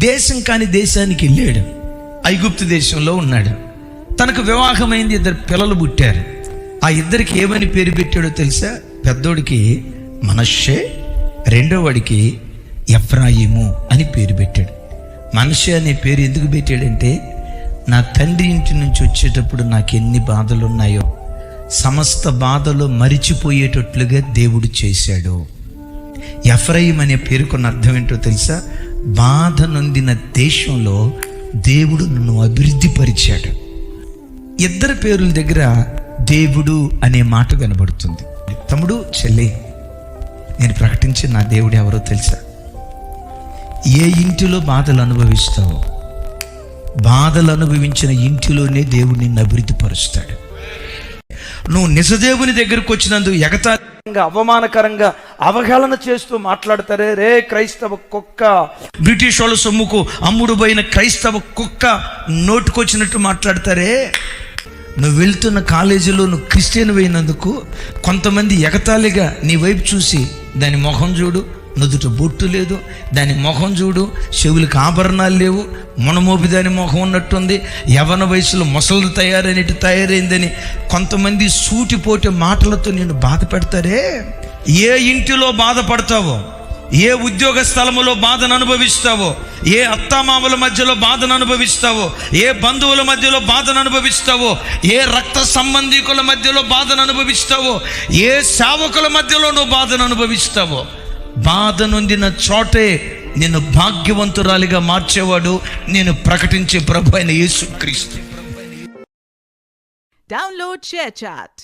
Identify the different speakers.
Speaker 1: దేశం కాని దేశానికి వెళ్ళాడు. ఐగుప్తు దేశంలో ఉన్నాడు. తనకు వివాహమైంది, 2 పిల్లలు పుట్టారు. ఆ ఇద్దరికి ఏమని పేరు పెట్టాడో తెలుసా? పెద్దోడికి మనష్షే, రెండో వాడికి ఎఫ్రాయిము అని పేరు పెట్టాడు. మనష్షే అనే పేరు ఎందుకు పెట్టాడంటే, నా తండ్రి ఇంటి నుంచి వచ్చేటప్పుడు నాకు ఎన్ని బాధలు ఉన్నాయో సమస్త బాధలు మరిచిపోయేటట్లుగా దేవుడు చేశాడు. ఎఫ్రాయిం అనే పేరుకున్న అర్థం ఏంటో తెలుసా? బాధ నొందిన దేశంలో దేవుడు నన్ను అభివృద్ధి పరిచాడు. 2 పేర్ల దగ్గర దేవుడు అనే మాట కనబడుతుంది. తమ్ముడు, చెల్లి, నేను ప్రకటించిన నా దేవుడు ఎవరో తెలుసా? ఏ ఇంటిలో బాధలు అనుభవిస్తావో, బాధలు అనుభవించిన ఇంటిలోనే దేవుడు నిన్ను అభివృద్ధి పరుస్తాడు. నువ్వు నిజదేవుని దగ్గరకు వచ్చినందుకు ఎగతాళిగా, అవమానకరంగా, అవహేళన చేస్తూ మాట్లాడతారే, రే క్రైస్తవ కుక్క, బ్రిటిష్ వాళ్ళ సొమ్ముకు అమ్ముడు పోయిన క్రైస్తవ కుక్క, నోటుకొచ్చినట్టు మాట్లాడతారే. నువ్వు వెళ్తున్న కాలేజీలో నువ్వు క్రిస్టియన్ అయినందుకు కొంతమంది ఎగతాళిగా నీ వైపు చూసి, దాని మొహం చూడు, నుదుట బొట్టు లేదు, దాని మొహం చూడు, చెవులకు ఆభరణాలు లేవు, మొనమోపి దాని మొహం ఉన్నట్టుంది, యవ్వన వయసులో ముసలి తయారైందని కొంతమంది సూటిపోటే మాటలతో నేను బాధ పెడతారే. ఏ ఇంటిలో బాధపడతావో, ఏ ఉద్యోగ స్థలములో బాధను అనుభవిస్తావో, ఏ అత్తామామల మధ్యలో బాధను అనుభవిస్తావో, ఏ బంధువుల మధ్యలో బాధను అనుభవిస్తావో, ఏ రక్త సంబంధికుల మధ్యలో బాధను అనుభవిస్తావో, ఏ సేవకుల మధ్యలో నువ్వు బాధను అనుభవిస్తావో, బాధ నొందిన చోటే నిన్ను భాగ్యవంతురాలిగా మార్చేవాడు నేను ప్రకటించే ప్రభు అయిన యేసుక్రీస్తు.
Speaker 2: Download ShareChat.